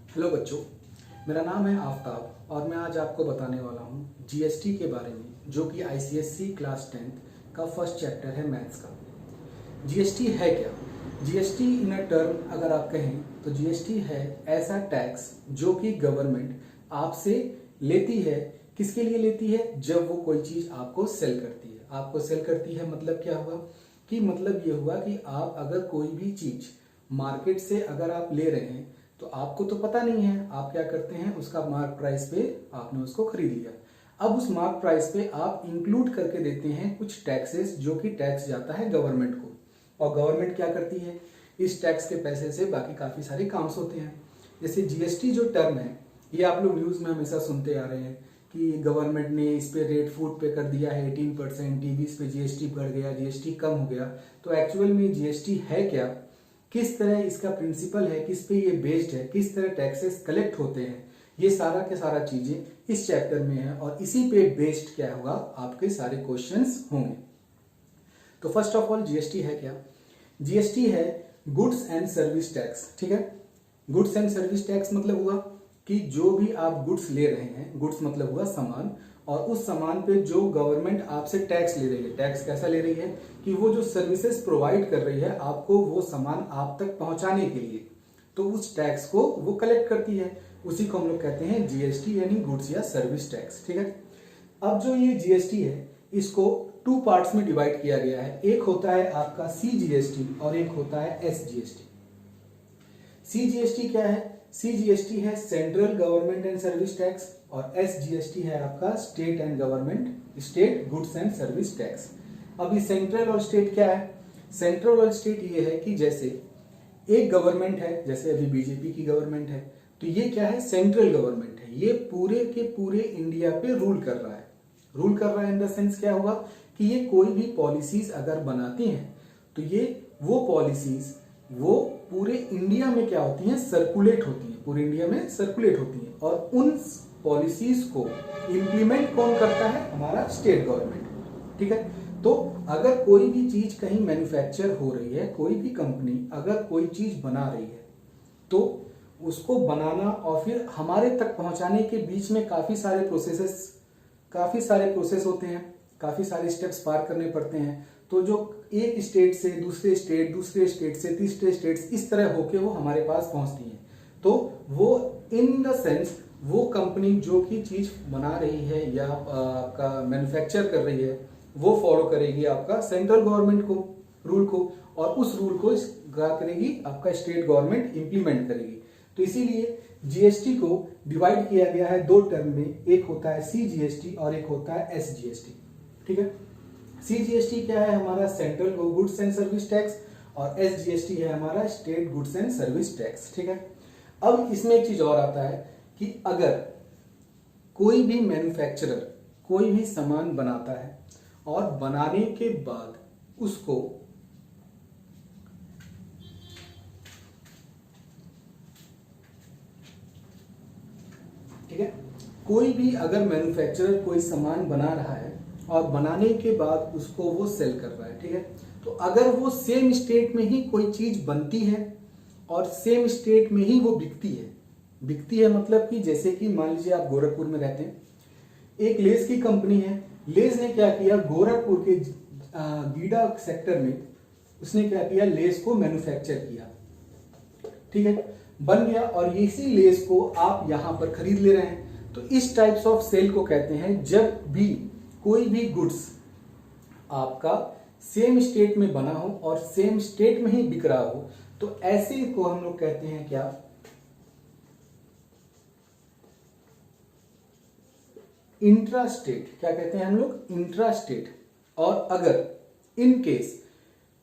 Hello बच्चों, मेरा नाम है आफ्ताब और मैं आज आपको बताने वाला हूँ जीएसटी के बारे में, जो कि आईसीएसई क्लास 10th का फर्स्ट चैप्टर है मैथ्स का। जीएसटी है क्या? जीएसटी इन अ टर्म अगर आप कहें तो जीएसटी है ऐसा टैक्स जो कि गवर्नमेंट आपसे लेती है। किसके लिए लेती है? जब वो कोई चीज आपको सेल करती है। आपको सेल करती है मतलब क्या हुआ कि मतलब ये हुआ कि आप अगर कोई भी चीज मार्केट से अगर आप ले रहे हैं तो आपको तो पता नहीं है, आप क्या करते हैं, उसका मार्क प्राइस पे आपने उसको खरीद लिया। अब उस मार्क प्राइस पे आप इंक्लूड करके देते हैं कुछ टैक्सेस, जो कि टैक्स जाता है गवर्नमेंट को। और गवर्नमेंट क्या करती है, इस टैक्स के पैसे से बाकी काफी सारे काम्स होते हैं। जैसे जीएसटी जो टर्म है, ये आप लोग न्यूज में हमेशा सुनते आ रहे हैं कि गवर्नमेंट ने इस पे रेट फूड पे कर दिया है 18%, टीवीज पे जीएसटी बढ़ गया, जीएसटी कम हो गया। तो एक्चुअल में जीएसटी है क्या, किस तरह इसका प्रिंसिपल है, किस पे ये बेस्ड है, किस तरह टैक्सेस कलेक्ट होते हैं, ये सारा के सारा चीजें इस चैप्टर में है और इसी पे बेस्ड क्या होगा, आपके सारे क्वेश्चंस होंगे। तो फर्स्ट ऑफ ऑल जीएसटी है क्या? जीएसटी है गुड्स एंड सर्विस टैक्स। ठीक है, गुड्स एंड सर्विस टैक्स मतलब हुआ कि जो भी आप गुड्स ले रहे हैं, गुड्स मतलब हुआ सामान, और उस सामान पे जो गवर्नमेंट आपसे टैक्स ले रही है। टैक्स कैसा ले रही है कि वो जो सर्विसेज प्रोवाइड कर रही है आपको वो सामान आप तक पहुंचाने के लिए, तो उस टैक्स को वो कलेक्ट करती है। उसी को हम लोग कहते हैं जीएसटी, यानी गुड्स या सर्विस टैक्स। ठीक है, अब जो ये जीएसटी है इसको टू पार्ट्स में डिवाइड किया गया है। एक होता है आपका सीजीएसटी और एक होता है एसजीएसटी। सीजीएसटी क्या है? सीजीएसटी है central government and service tax और एसजीएसटी है आपका state and government, state goods and service tax. अभी सेंट्रल और स्टेट क्या है? सेंट्रल और स्टेट ये है कि जैसे एक गवर्नमेंट है, जैसे अभी बीजेपी की गवर्नमेंट है, तो ये क्या है? सेंट्रल गवर्नमेंट है। ये पूरे के पूरे इंडिया पे रूल कर रहा है। रूल कर रहा है इन द सेंस क्या होगा कि ये कोई भी पॉलिसीज अगर बनाती हैं तो ये वो पॉलिसीज वो पूरे इंडिया में क्या होती हैं? सर्कुलेट होती हैं, पूरे इंडिया में सर्कुलेट होती हैं। और उन पॉलिसीज को इंप्लीमेंट कौन करता है? हमारा स्टेट गवर्नमेंट। ठीक है, तो अगर कोई भी चीज कहीं मैन्युफैक्चर हो रही है, कोई भी कंपनी अगर कोई चीज बना रही है, तो उसको बनाना और फिर हमारे तक पहुंचाने के बीच में काफी सारे प्रोसेस होते हैं, काफी सारे स्टेप्स पार करने पड़ते हैं। तो जो एक स्टेट से दूसरे स्टेट, दूसरे स्टेट से तीसरे स्टेट, इस तरह होके वो हमारे पास पहुंचती है। तो वो इन द सेंस वो कंपनी जो की चीज बना रही है या आपका मैन्युफैक्चर कर रही है, वो फॉलो करेगी आपका सेंट्रल गवर्नमेंट को, रूल को, और उस रूल को क्या करेगी? आपका स्टेट गवर्नमेंट इंप्लीमेंट करेगी। तो इसीलिए जीएसटी को डिवाइड किया गया है दो टर्म में, एक होता है सीजीएसटी और एक होता है एसजीएसटी। ठीक है, सीजीएसटी क्या है? हमारा central goods and service tax, और एसजीएसटी है हमारा state goods and service tax. ठीक है, अब इसमें एक चीज और आता है कि अगर कोई भी मैन्युफैक्चरर कोई भी सामान बनाता है और बनाने के बाद उसको ठीक है, कोई भी अगर मैन्युफैक्चरर कोई सामान बना रहा है और बनाने के बाद उसको वो सेल कर रहा है, ठीक है, तो अगर वो सेम स्टेट में ही कोई चीज बनती है और सेम स्टेट में ही वो बिकती है मतलब कि जैसे कि मान लीजिए आप गोरखपुर में रहते हैं, एक लेस की कंपनी है, लेस ने क्या किया, गोरखपुर के गीडा सेक्टर में उसने क्या किया, लेस को मैन्युफैक्चर किया। ठीक है, बन गया और इसी लेस को आप यहां पर खरीद ले रहे हैं। तो इस टाइप्स ऑफ सेल को कहते हैं जब भी कोई भी गुड्स आपका सेम स्टेट में बना हो और सेम स्टेट में ही बिक रहा हो, तो ऐसे को हम लोग कहते हैं क्या? Intra state. क्या कहते हैं हम लोग? Intra state. और अगर इन केस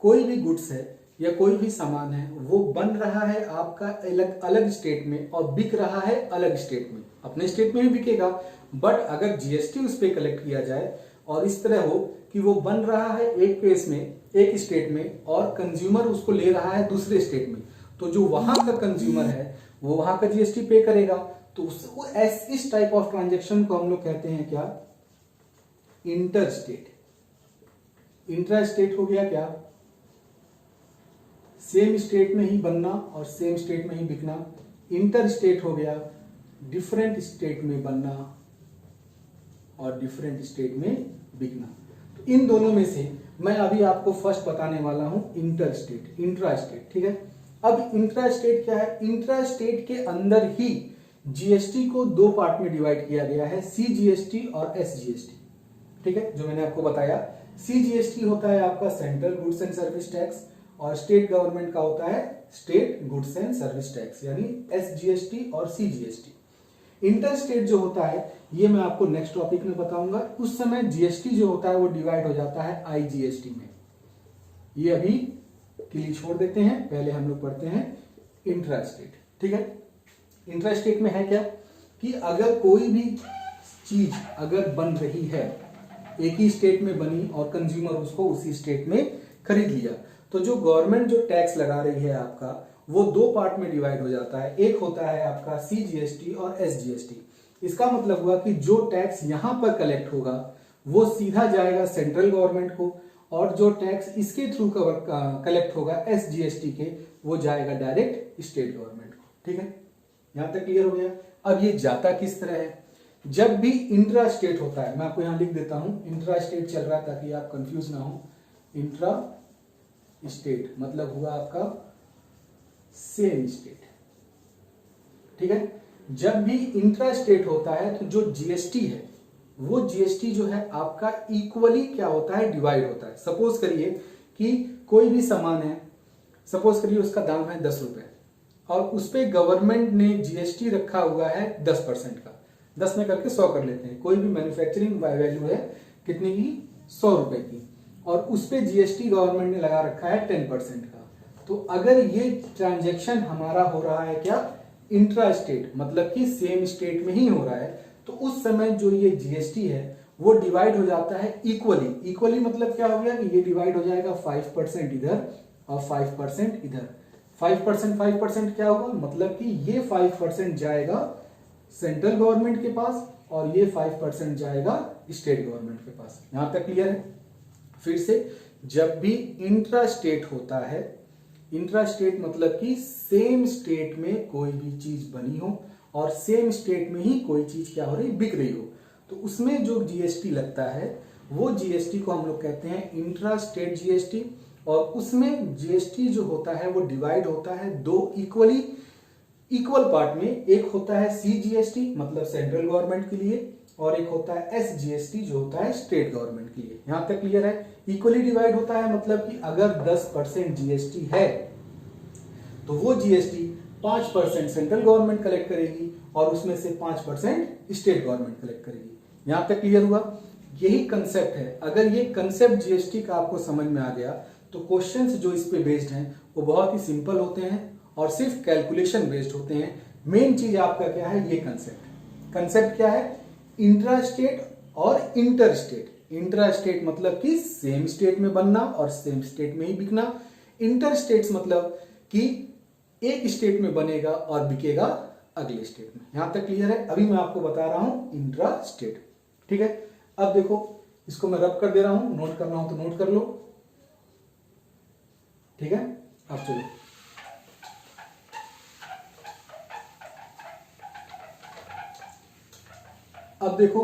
कोई भी गुड्स है या कोई भी सामान है वो बन रहा है आपका अलग अलग स्टेट में और बिक रहा है अलग स्टेट में, अपने स्टेट में भी बिकेगा, बट अगर जीएसटी उस पर कलेक्ट किया जाए और इस तरह हो कि वो बन रहा है एक केस में एक स्टेट में और कंज्यूमर उसको ले रहा है दूसरे स्टेट में, तो जो वहां का कंज्यूमर है वो वहां का जीएसटी पे करेगा। तो इस टाइप ऑफ ट्रांजेक्शन को हम लोग कहते हैं क्या? Inter state. इंट्रा स्टेट हो गया क्या? सेम स्टेट में ही बनना और सेम स्टेट में ही बिकना। इंटर स्टेट हो गया डिफरेंट स्टेट में बनना और डिफरेंट स्टेट में बिकना। तो इन दोनों में से मैं अभी आपको फर्स्ट बताने वाला हूं इंटर स्टेट, इंट्रा स्टेट। ठीक है, अब इंट्रा स्टेट क्या है? इंट्रा स्टेट के अंदर ही जीएसटी को दो पार्ट में डिवाइड किया गया है, सीजीएसटी और एसजीएसटी। ठीक है, जो मैंने आपको बताया, सीजीएसटी होता है आपका central goods and service tax और स्टेट गवर्नमेंट का होता है state goods and service tax, यानी एसजीएसटी और सीजीएसटी। इंटर स्टेट जो होता है ये मैं आपको नेक्स्ट टॉपिक में बताऊंगा। उस समय जीएसटी जो होता है वो डिवाइड हो जाता है आईजीएसटी में। ये अभी के लिए छोड़ देते हैं, पहले हम लोग पढ़ते हैं इंट्रा स्टेट। ठीक है, इंट्रा स्टेट में है क्या कि अगर कोई भी चीज अगर बन रही है, एक ही स्टेट में बनी और कंज्यूमर उसको उसी स्टेट में खरीद लिया, तो जो गवर्नमेंट जो टैक्स लगा रही है आपका, वो दो पार्ट में डिवाइड हो जाता है। एक होता है आपका सीजीएसटी और एसजीएसटी। इसका मतलब हुआ कि जो टैक्स यहां पर कलेक्ट होगा वो सीधा जाएगा सेंट्रल गवर्नमेंट को, और जो टैक्स इसके थ्रू कलेक्ट होगा एसजीएसटी के, वो जाएगा डायरेक्ट स्टेट गवर्नमेंट को। ठीक है, यहां तक क्लियर हो गया। अब ये जाता किस तरह है? जब भी इंट्रा स्टेट होता है, मैं आपको यहां लिख देता हूं, इंट्रा स्टेट चल रहा है ताकि आप कंफ्यूज ना हो। इंट्रा स्टेट मतलब हुआ आपका सेम स्टेट। ठीक है, जब भी इंट्रा स्टेट होता है तो जो जीएसटी है वो जीएसटी जो है आपका इक्वली क्या होता है, डिवाइड होता है। सपोज करिए कि कोई भी सामान है, सपोज करिए उसका दाम है 10 रुपए और उस पर गवर्नमेंट ने जीएसटी रखा हुआ है 10% का, 10 में करके 100 कर लेते हैं। कोई भी मैन्युफैक्चरिंग वैल्यू है कितने की, 100 रुपए की, और उस पर जीएसटी गवर्नमेंट ने लगा रखा है 10% का। तो अगर ये ट्रांजैक्शन हमारा हो रहा है क्या, इंट्रा स्टेट, मतलब कि सेम स्टेट में ही हो रहा है, तो उस समय जो ये जीएसटी है वो डिवाइड हो जाता है इक्वली। इक्वली मतलब क्या हो गया कि ये डिवाइड हो जाएगा 5% इधर और 5% इधर। 5% क्या होगा, मतलब कि ये 5% जाएगा सेंट्रल गवर्नमेंट के पास और ये 5% जाएगा स्टेट गवर्नमेंट के पास। यहां तक क्लियर है? फिर से, जब भी इंट्रा स्टेट होता है, इंट्रा स्टेट मतलब कि सेम स्टेट में कोई भी चीज बनी हो और सेम स्टेट में ही कोई चीज क्या हो रही, बिक रही हो, तो उसमें जो जीएसटी लगता है वो जीएसटी को हम लोग कहते हैं इंट्रा स्टेट जीएसटी। और उसमें जीएसटी जो होता है वो डिवाइड होता है दो इक्वल पार्ट में। एक होता है सीजीएसटी मतलब सेंट्रल गवर्नमेंट के लिए, और एक होता है एसजीएसटी जो होता है स्टेट गवर्नमेंट के लिए। यहां तक क्लियर है? इक्वली डिवाइड होता है मतलब कि अगर 10% जीएसटी है तो वो जीएसटी 5% सेंट्रल गवर्नमेंट कलेक्ट करेगी और उसमें से 5% स्टेट गवर्नमेंट कलेक्ट करेगी। यहां तक क्लियर हुआ? यही कंसेप्ट है। अगर ये कंसेप्ट जीएसटी का आपको समझ में आ गया तो क्वेश्चंस जो इस पे बेस्ड हैं वो बहुत ही सिंपल होते हैं और सिर्फ कैलकुलेशन बेस्ड होते हैं। मेन चीज आपका क्या है, ये कंसेप्ट क्या है, इंट्रा स्टेट और इंटर स्टेट। इंट्रा स्टेट मतलब कि सेम स्टेट में बनना और सेम स्टेट में ही बिकना। इंटर स्टेट्स मतलब कि एक स्टेट में बनेगा और बिकेगा अगले स्टेट में। यहां तक क्लियर है? अभी मैं आपको बता रहा हूं इंट्रा स्टेट। ठीक है, अब देखो इसको मैं रब कर दे रहा हूं, नोट करना हो तो नोट कर लो। ठीक है, अब चलो अब देखो,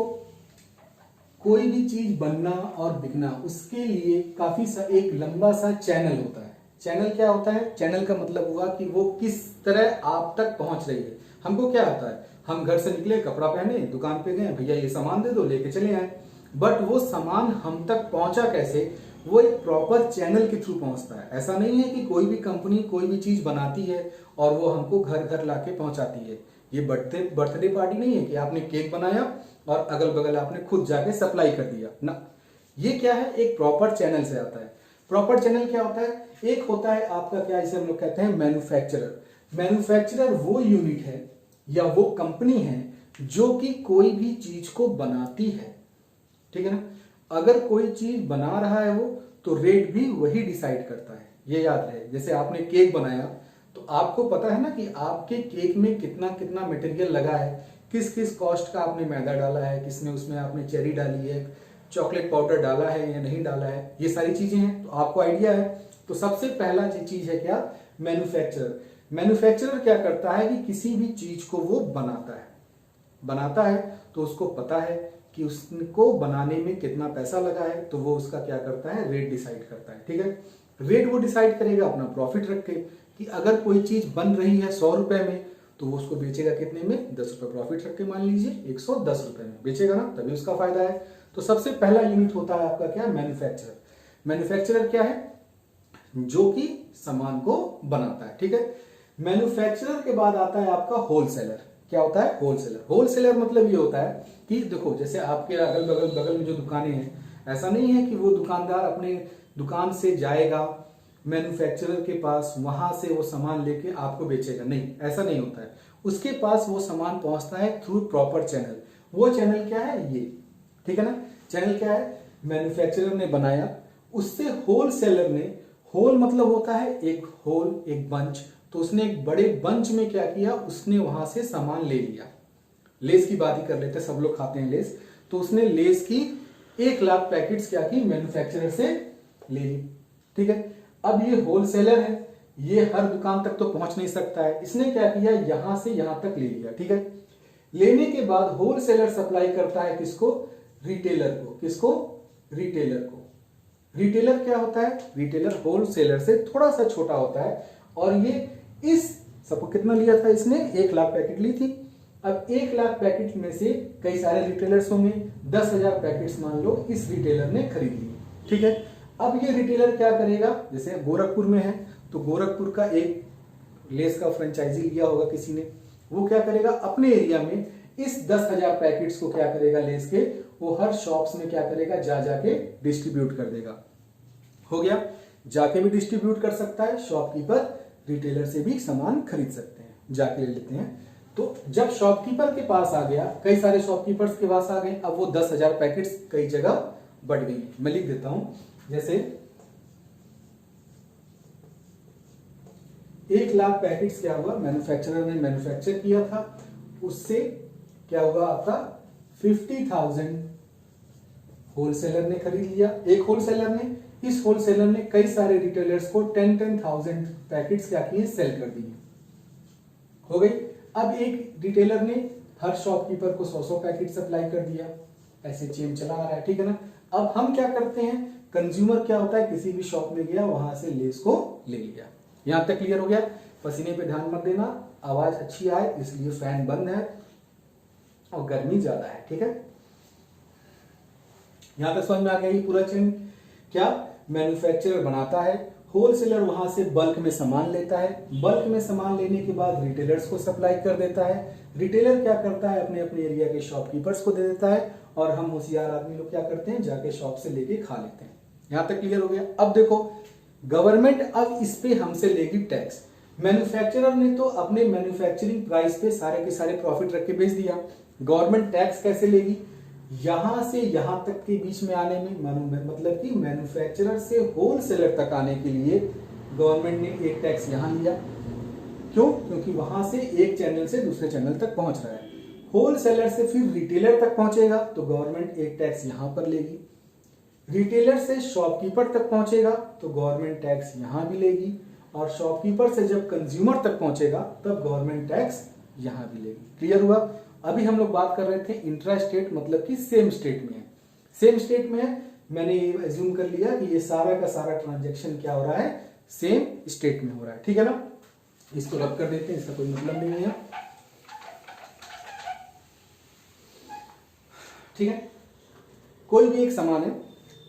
कोई भी चीज बनना और बिकना उसके लिए काफी एक लंबा सा चैनल होता है। चैनल क्या होता है? चैनल का मतलब हुआ कि वो किस तरह आप तक पहुंच रही है। हमको क्या होता है, हम घर से निकले, कपड़ा पहने, दुकान पे गए, भैया ये सामान दे दो, लेके चले आए, बट वो सामान हम तक पहुंचा कैसे, वो एक प्रॉपर चैनल के थ्रू पहुंचता है। ऐसा नहीं है कि कोई भी कंपनी कोई भी चीज बनाती है और वो हमको घर घर लाके पहुंचाती है। ये बर्थडे पार्टी नहीं है कि आपने केक बनाया और अगल बगल आपने खुद जाके सप्लाई कर दिया ना। ये क्या है, एक प्रॉपर चैनल से आता है। प्रॉपर चैनल क्या होता है, एक होता है आपका क्या, इसे हम लोग कहते हैं मैन्युफैक्चरर। मैन्युफैक्चरर वो यूनिट है या वो कंपनी है जो कि कोई भी चीज को बनाती है। ठीक है ना? अगर कोई चीज बना रहा है वो, तो रेट भी वही डिसाइड करता है। ये याद रहे, जैसे आपने केक बनाया तो आपको पता है ना कि आपके केक में कितना कितना मटेरियल लगा है, किस किस कॉस्ट का आपने मैदा डाला है, किसने उसमें आपने चेरी डाली है, चॉकलेट पाउडर डाला है या नहीं डाला है, ये सारी चीजें हैं तो आपको आइडिया है। तो सबसे पहला चीज है क्या, मैन्युफैक्चरर। मैन्युफैक्चरर क्या करता है कि किसी भी चीज को वो बनाता है तो उसको पता है कि उसको बनाने में कितना पैसा लगा है, तो वो उसका क्या करता है, रेट डिसाइड करता है। ठीक है, रेट वो डिसाइड करेगा अपना प्रॉफिट रख के, कि अगर कोई चीज बन रही है 100 रुपए में तो वो उसको बेचेगा कितने में, 10 रुपए प्रॉफिट रख के, मान लीजिए 110 रुपए में बेचेगा ना, तभी उसका फायदा है। तो सबसे पहला यूनिट होता है आपका क्या, मैन्युफैक्चरर। मैन्युफैक्चरर क्या है, जो कि सामान को बनाता है। ठीक है, मैन्युफैक्चरर के बाद आता है आपका होलसेलर। क्या होता है, होलसेलर। होलसेलर मतलब ये होता है कि देखो, जैसे आपके अगल बगल में जो दुकानें हैं, ऐसा नहीं है कि वो दुकानदार अपने दुकान से जाएगा मैन्युफैक्चरर के पास, वहां से वो सामान लेके आपको बेचेगा, नहीं, ऐसा नहीं होता है। उसके पास वो सामान पहुंचता है थ्रू प्रॉपर चैनल। वो चैनल क्या है, ये, ठीक है ना, चैनल क्या है, मैन्युफैक्चरर ने बनाया, उससे होलसेलर ने, होल मतलब होता है एक होल, एक बंच, तो उसने एक बड़े बंच में क्या किया, उसने वहां से सामान ले लिया। लेस की बात ही कर लेते हैं, सब लोग खाते हैं लेस, तो उसने लेस की 1,00,000 पैकेट्स क्या की, मैन्युफैक्चरर से ले ली। ठीक है, अब ये होलसेलर है, ये हर दुकान तक तो पहुंच नहीं सकता है, इसने क्या किया, यहां से यहां तक ले लिया। ठीक है, लेने के बाद होलसेलर सप्लाई करता है किसको, रिटेलर को। किसको, रिटेलर को। रिटेलर क्या होता है, रिटेलर होलसेलर से थोड़ा सा छोटा होता है, और ये इस सबको कितना लिया था इसने, 1,00,000 पैकेट ली थी। अब 1,00,000 पैकेट में से कई सारे रिटेलर्स होंगे, 10,000 पैकेट्स मान लो इस रिटेलर ने खरीद लिए। ठीक है, अब ये रिटेलर क्या करेगा, जैसे गोरखपुर में है तो गोरखपुर का एक लेस का फ्रेंचाइजी लिया होगा किसी ने, वो क्या करेगा, अपने एरिया में इस 10,000 पैकेट्स को क्या करेगा, लेस के, वो हर शॉप्स में क्या करेगा, जाके डिस्ट्रीब्यूट कर देगा। हो गया, जाके भी डिस्ट्रीब्यूट कर सकता है, शॉपकीपर रिटेलर से भी सामान खरीद सकते हैं, जाके ले लेते हैं। तो जब शॉपकीपर के पास आ गया, कई सारे शॉपकीपर्स के पास आ गए, अब वो 10,000 पैकेट्स कई जगह बढ़ गई। मैं लिख देता हूं, जैसे 1,00,000 पैकेट्स क्या हुआ, मैन्युफैक्चरर ने मैन्युफैक्चर किया था, उससे क्या हुआ आपका 50,000 होलसेलर ने खरीद लिया, एक होलसेलर ने। इस होलसेलर ने कई सारे रिटेलर्स को 10,000 पैकेट्स क्या किए, सेल कर दिए। हो गई। अब एक रिटेलर ने हर शॉपकीपर को 100 पैकेट सप्लाई कर दिया, ऐसे चेन चला आ रहा है। ठीक है ना, अब हम क्या करते हैं, कंज्यूमर क्या होता है, किसी भी शॉप में गया, वहां से लेस को ले लिया। यहां तक क्लियर हो गया। पसीने पे ध्यान मत देना, आवाज अच्छी आए इसलिए फैन बंद है और गर्मी ज्यादा है। ठीक है, यहां तक समझ में आ गया। ये पूरा चेन क्या, मैन्युफैक्चरर बनाता है, होलसेलर वहां से बल्क में सामान लेता है, बल्क में सामान लेने के बाद रिटेलर्स को सप्लाई कर देता है, रिटेलर क्या करता है, अपने अपने एरिया के शॉपकीपर्स को दे देता है, और हम होशियार आदमी लोग क्या करते हैं, जाके शॉप से लेके खा लेते हैं। यहां तक क्लियर हो गया। अब देखो, गवर्नमेंट अब इस पे हमसे लेगी टैक्स। मैन्युफैक्चरर ने तो अपने मैन्युफैक्चरिंग प्राइस पे सारे के सारे प्रॉफिट रख के बेच दिया, गवर्नमेंट टैक्स कैसे लेगी, यहां से यहां तक के बीच में आने में, मतलब कि मैन्युफैक्चरर से होलसेलर तक आने के लिए गवर्नमेंट ने एक टैक्स यहां लिया। क्यों, क्योंकि वहां से एक चैनल से दूसरे चैनल तक पहुंच रहा है, होलसेलर से फिर रिटेलर तक पहुंचेगा तो गवर्नमेंट एक टैक्स यहां पर लेगी, रिटेलर से शॉपकीपर तक पहुंचेगा तो गवर्नमेंट टैक्स यहां भी लेगी, और शॉपकीपर से जब कंज्यूमर तक पहुंचेगा तब गवर्नमेंट टैक्स यहां भी लेगी। क्लियर हुआ। अभी हम लोग बात कर रहे थे इंट्रा स्टेट, मतलब कि सेम स्टेट में है, सेम स्टेट में है, मैंने एज्यूम कर लिया कि ये सारा का सारा ट्रांजैक्शन क्या हो रहा है, सेम स्टेट में हो रहा है। ठीक है ना, इसको रद्द कर देते हैं, इसका कोई मतलब नहीं है। ठीक है, कोई भी एक सामान है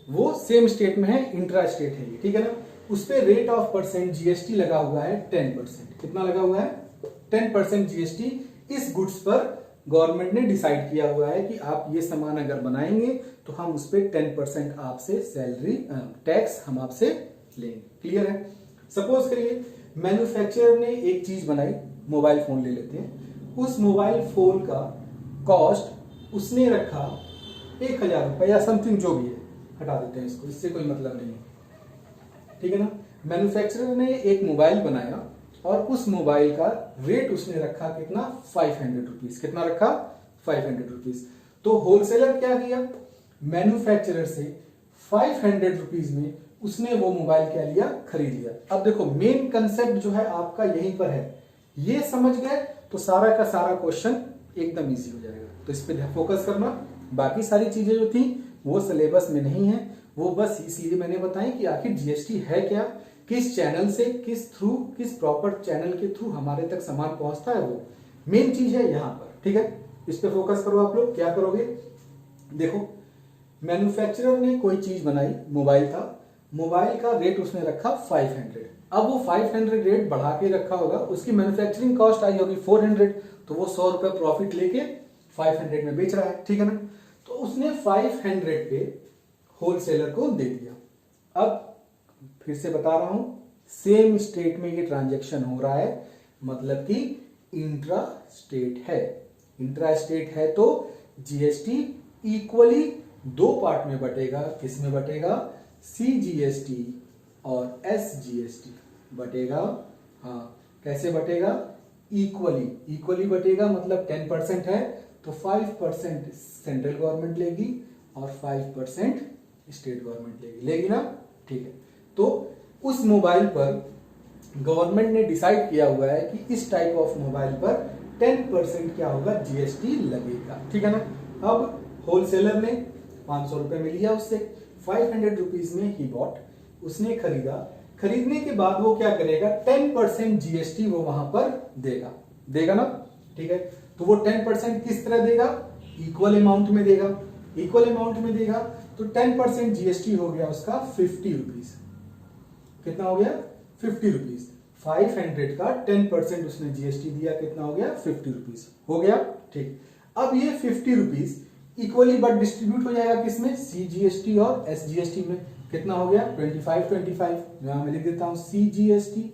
वो सेम स्टेट में है, इंट्रा स्टेट है ये, ठीक है ना, उस पे रेट ऑफ परसेंट जीएसटी लगा हुआ है 10%। कितना लगा हुआ है, 10% जीएसटी इस गुड्स पर गवर्नमेंट ने डिसाइड किया हुआ है कि आप ये सामान अगर बनाएंगे तो हम उस पर 10% आपसे सैलरी टैक्स हम आपसे लेंगे। क्लियर है। सपोज करिए मैन्युफैक्चरर ने एक चीज बनाई, मोबाइल फोन ले लेते हैं, उस मोबाइल फोन का कॉस्ट उसने रखा 1,000 रुपए या समथिंग जो भी है, हटा देते हैं इसको, इससे कोई मतलब नहीं है। ठीक है ना, मैन्युफैक्चरर ने एक मोबाइल बनाया और उस मोबाइल का रेट उसने रखा कितना, 500 रुपीज। कितना रखा, 500 रुपीज। तो होलसेलर क्या किया, मैन्युफैक्चरर से 500 रुपीज में उसने वो मोबाइल क्या लिया, खरीद लिया। अब देखो मेन कंसेप्ट जो है आपका यहीं पर है, ये समझ गए तो सारा का सारा क्वेश्चन एकदम इजी हो जाएगा। तो इस पे फोकस करना, बाकी सारी चीजें जो थी वो सिलेबस में नहीं है, वो बस इसलिए मैंने बताई कि आखिर जीएसटी है क्या, किस चैनल से, किस प्रॉपर चैनल के थ्रू हमारे तक सामान पहुंचता है, वो मेन चीज है यहाँ पर। ठीक है, इस पे फोकस करो। आप लोग क्या करोगे, देखो मैन्युफैक्चरर ने कोई चीज बनाई, मोबाइल था, मोबाइल का रेट उसने रखा 500। अब वो 500 रेट बढ़ा के रखा होगा, उसकी मैन्युफैक्चरिंग कॉस्ट आई होगी 400, तो वो 100 रुपए प्रॉफिट लेके 500 में बेच रहा है। ठीक है ना, तो उसने 500 पे होलसेलर को दे दिया। अब फिर से बता रहा हूं, सेम स्टेट में ये ट्रांजैक्शन हो रहा है, मतलब कि इंट्रा स्टेट है। इंट्रा स्टेट है तो जीएसटी इक्वली दो पार्ट में बटेगा। किस में बटेगा, सीजीएसटी और एसजीएसटी बटेगा। हाँ, कैसे बटेगा, इक्वली बटेगा, मतलब 10% है तो 5% सेंट्रल गवर्नमेंट लेगी और 5% स्टेट गवर्नमेंट लेगी ना। ठीक है, तो उस मोबाइल पर गवर्नमेंट ने डिसाइड किया हुआ है कि इस टाइप ऑफ मोबाइल पर 10% क्या होगा, जीएसटी लगेगा। ठीक है ना। अब होलसेलर ने 500 रुपए में लिया उससे, 500 रुपीज में ही बॉट, उसने खरीदा। खरीदने के बाद वो क्या करेगा, 10% जीएसटी वो वहां पर देगा ना। ठीक है, तो वो 10% किस तरह देगा, इक्वल अमाउंट में देगा। इक्वल अमाउंट में देगा तो 10% जीएसटी हो गया उसका 50 रुपीज। कितना हो गया, 50 रुपीज। 500 का 10% उसने जीएसटी दिया, कितना हो गया, 50 रुपीज हो गया। ठीक, अब ये 50 रुपीज इक्वली बट डिस्ट्रीब्यूट हो जाएगा किसमें, सीजीएसटी और एसजीएसटी में। कितना हो गया, 25 यहां मैं लिख देता हूं सीजीएसटी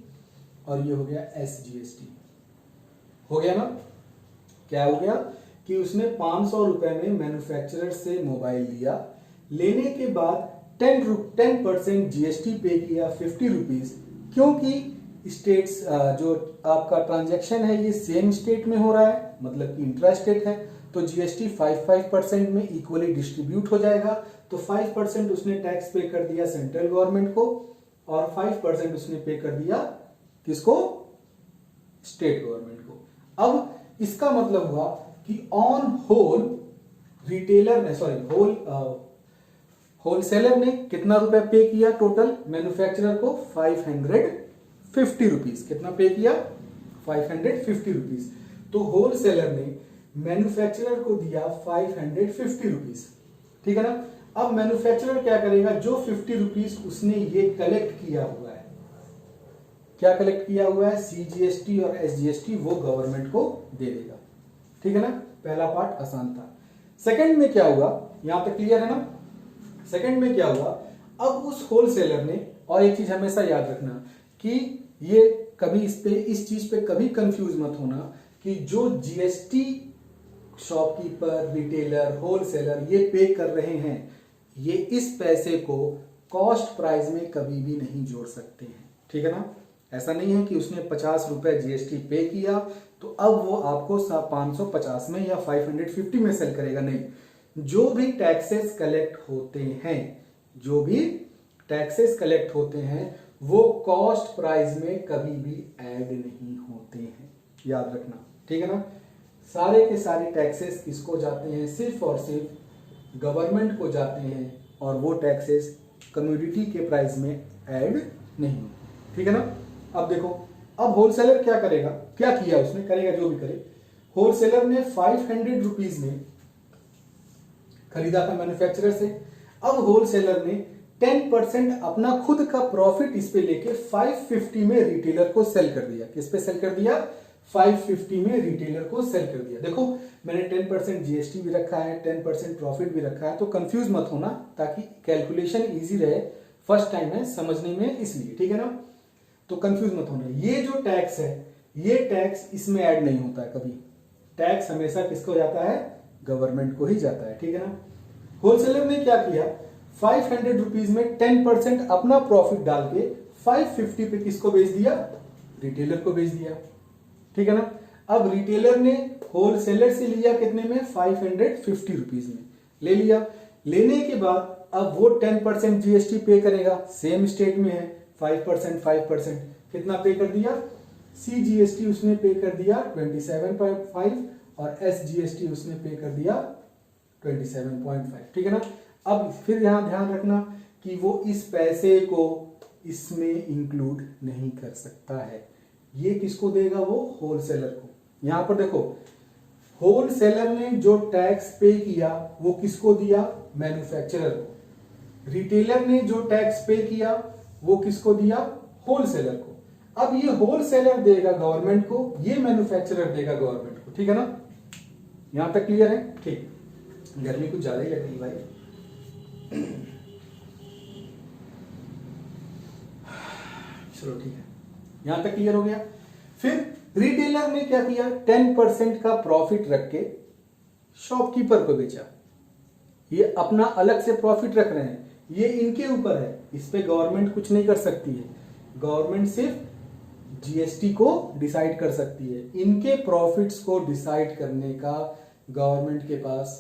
और ये हो गया एसजीएसटी। हो गया ना। क्या हो गया कि उसने 500 रुपए में मैन्युफैक्चरर से मोबाइल लिया, लेने के बाद 10% जीएसटी पे किया 50 रुपीज, क्योंकि स्टेट्स जो आपका ट्रांजैक्शन है ये सेम स्टेट में हो रहा है, मतलब कि इंट्रा स्टेट है, तो जीएसटी 5% में इक्वली डिस्ट्रीब्यूट हो जाएगा। तो 5% उसने टैक्स पे कर दिया सेंट्रल गवर्नमेंट को और 5% उसने पे कर दिया किसको, स्टेट गवर्नमेंट को। अब इसका मतलब हुआ कि ऑन होल रिटेलर ने, होलसेलर ने कितना रुपए पे किया टोटल मैन्युफैक्चरर को, 550 रुपीज। कितना पे किया, 550 रुपीज। तो होलसेलर ने मैन्युफैक्चरर को दिया 550 रुपीज। ठीक है ना। अब मैन्युफैक्चरर क्या करेगा, जो 50 रुपीज उसने ये कलेक्ट किया हुआ है, क्या कलेक्ट किया हुआ है, सीजीएसटी और एसजीएसटी, वो गवर्नमेंट को दे देगा। ठीक है ना, पहला पार्ट आसान था। सेकंड में क्या हुआ, यहां तक क्लियर है ना। सेकंड में क्या हुआ, अब उस होलसेलर ने, और एक चीज हमेशा याद रखना कि ये कभी इस चीज पे कभी कंफ्यूज मत होना कि जो जीएसटी शॉपकीपर, रिटेलर, होलसेलर ये पे कर रहे हैं, ये इस पैसे को कॉस्ट प्राइस में कभी भी नहीं जोड़ सकते हैं। ठीक है ना। ऐसा नहीं है कि उसने 50 रुपए जीएसटी पे किया तो अब वो आपको 550 में या 550 में सेल करेगा, नहीं। जो भी टैक्सेस कलेक्ट होते हैं वो कॉस्ट प्राइस में कभी भी ऐड नहीं होते हैं, याद रखना। ठीक है ना। सारे के सारे टैक्सेस किसको जाते हैं, सिर्फ और सिर्फ गवर्नमेंट को जाते हैं, और वो टैक्सेस कम्युनिटी के प्राइस में ऐड नहीं। ठीक है ना। अब देखो, अब होलसेलर क्या करेगा, क्या किया उसने, करेगा जो भी करे। होलसेलर ने 500 रुपीज में खरीदा था मैन्युफैक्चरर से। अब होलसेलर ने 10% अपना खुद का प्रॉफिट इस पे लेके 550 में रिटेलर को सेल कर दिया। किस पे सेल कर दिया, 550 में रिटेलर को सेल कर दिया। देखो मैंने 10% जीएसटी भी रखा है, 10% प्रॉफिट भी रखा है, तो कंफ्यूज मत होना ताकि कैलकुलेशन इजी रहे। फर्स्ट टाइम है समझने में, इसलिए। ठीक है ना, तो कंफ्यूज मत होना। ये जो टैक्स है, ये टैक्स इसमें ऐड नहीं होता है कभी। टैक्स हमेशा किसको जाता है, गवर्नमेंट को ही जाता है। ठीक है ना। होलसेलर ने क्या किया, 500 रुपीज में 10% अपना प्रॉफिट डाल के 550 पे किसको बेच दिया, रिटेलर को बेच दिया। ठीक है ना। अब रिटेलर ने होलसेलर से लिया कितने में, 550 रुपीज में ले लिया। लेने के बाद अब वो 10% जीएसटी पे करेगा, सेम स्टेट में है, 5%, कितना पे कर दिया? सी जीएसटी उसने पे कर दिया 27.5 और एस जीएसटी उसने पे कर दिया 27.5, ठीक है ना। अब फिर यहां ध्यान रखना कि वो इस पैसे को इसमें इंक्लूड नहीं कर सकता है। ये किसको देगा? वो होलसेलर को। यहां पर देखो, होलसेलर ने जो टैक्स पे किया वो किसको दिया? मैन्युफैक्चरर को। रिटेलर ने जो टैक्स पे किया वो किसको दिया? होलसेलर को। अब ये होलसेलर देगा गवर्नमेंट को, ये मैन्युफैक्चरर देगा गवर्नमेंट को, ठीक है ना। यहां तक क्लियर है? ठीक। गर्मी कुछ ज्यादा ही लग रही भाई। चलो ठीक है, यहां तक क्लियर हो गया। फिर रिटेलर ने क्या किया? 10% का प्रॉफिट रख के शॉपकीपर को बेचा। ये अपना अलग से प्रॉफिट रख रहे हैं, ये इनके ऊपर है, इस पे गवर्नमेंट कुछ नहीं कर सकती है। गवर्नमेंट सिर्फ जीएसटी को डिसाइड कर सकती है। इनके प्रॉफिट्स को डिसाइड करने का गवर्नमेंट के पास,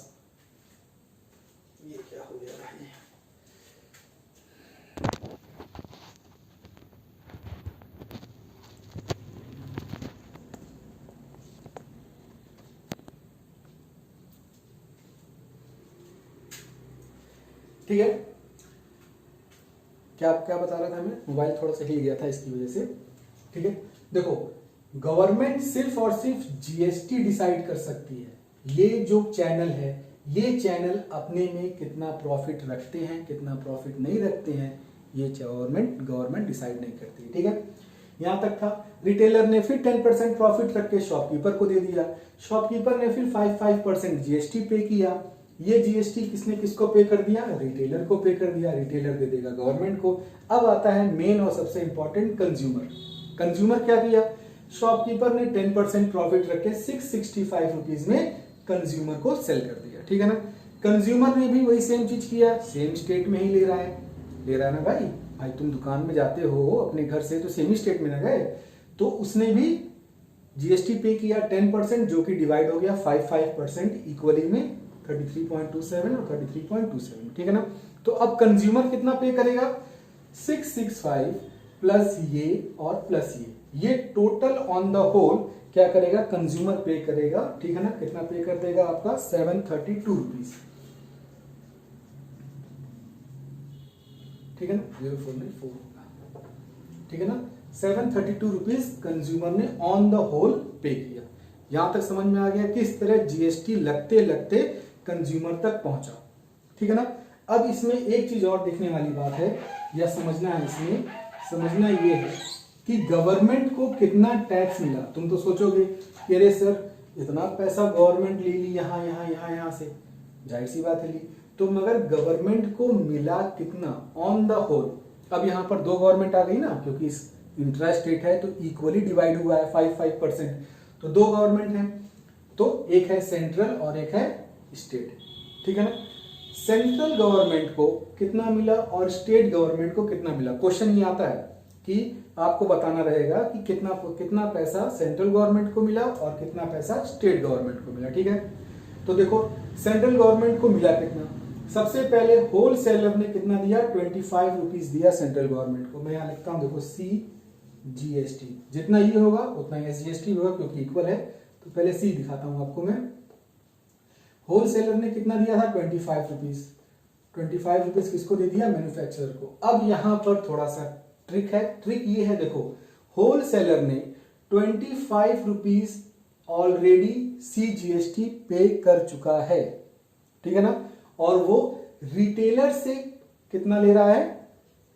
ये क्या हो गया भाई, ठीक है। क्या बता रहा था मैं? मोबाइल थोड़ा सा हिल गया था इसकी वजह से, ठीक है। देखो, गवर्नमेंट सिर्फ और सिर्फ जीएसटी डिसाइड कर सकती है। ये जो चैनल है, ये चैनल अपने में कितना प्रॉफिट रखते हैं, कितना प्रॉफिट नहीं रखते हैं, ये गवर्नमेंट डिसाइड नहीं करती, ठीक है। यहां तक था। रिटेलर ने फिर 10% प्रॉफिट रख के शॉपकीपर को दे दिया। शॉपकीपर ने फिर 5% जीएसटी पे किया। ये जीएसटी किसने किसको पे कर दिया? रिटेलर को पे कर दिया। रिटेलर दे देगा गवर्नमेंट को। अब आता है मेन और सबसे इंपॉर्टेंट, कंज्यूमर। कंज्यूमर क्या किया? शॉपकीपर ने 10% प्रॉफिट रख के 665 रुपीज में कंज्यूमर को सेल कर दिया, ठीक है ना। कंज्यूमर ने भी वही सेम चीज किया, सेम स्टेट में ही ले रहा है ना भाई। भाई तुम दुकान में जाते हो अपने घर से तो सेम ही स्टेट में ना गए, तो उसने भी जीएसटी पे किया 10%, जो कि डिवाइड हो गया 5% इक्वली में 33.27 और 33.27, ठीक है ना। तो अब कंज्यूमर कितना पे करेगा? 665 प्लस ये और प्लस ये टोटल ऑन द होल क्या करेगा? कंज्यूमर पे करेगा, ठीक है ना। कितना पे कर देगा? आपका 732 रुपीज, ठीक है ना। 04 नहीं 4 होगा, ठीक है ना। 732 रुपीज कंज्यूमर ने ऑन द होल पे किया। यहां तक समझ में आ गया किस तरह जीएसटी लगते लगते कंज्यूमर तक पहुंचा, ठीक है ना। अब इसमें एक चीज और देखने वाली बात है या समझना है, इसमें समझना ये है कि गवर्नमेंट को कितना टैक्स मिला। तुम तो सोचोगे कि अरे सर इतना पैसा गवर्नमेंट ले ली यहां से, जाहिर सी बात है ली, तो मगर गवर्नमेंट को मिला कितना ऑन द होल? अब यहां पर दो गवर्नमेंट आ गई ना, क्योंकि इस इंट्रा स्टेट है तो इक्वली डिवाइड हुआ है 5%, तो दो गवर्नमेंट है, तो एक है सेंट्रल और एक है स्टेट, ठीक है ना। सेंट्रल गवर्नमेंट को कितना मिला और स्टेट गवर्नमेंट को कितना मिला? क्वेश्चन ये आता है कि आपको बताना रहेगा कि कितना पैसा सेंट्रल गवर्नमेंट को मिला और कितना पैसा स्टेट गवर्नमेंट को मिला, ठीक है। तो देखो सेंट्रल गवर्नमेंट को मिला कितना। सबसे पहले होलसेलर ने कितना दिया? 25 रुपीज दिया सेंट्रल गवर्नमेंट को। मैं यहां लिखता हूं, देखो सी जीएसटी, जितना ये होगा उतना ही जीएसटी होगा क्योंकि इक्वल है। तो पहले सी दिखाता हूं आपको मैं। होलसेलर ने कितना दिया था? 25 रुपीज। 25 रुपीज किसको दे दिया? मैन्युफैक्चरर को। अब यहां पर थोड़ा सा ट्रिक है। ट्रिक ये है, देखो होलसेलर ने 25 रुपीज ऑलरेडी सी जीएसटी पे कर चुका है, ठीक है ना। और वो रिटेलर से कितना ले रहा है?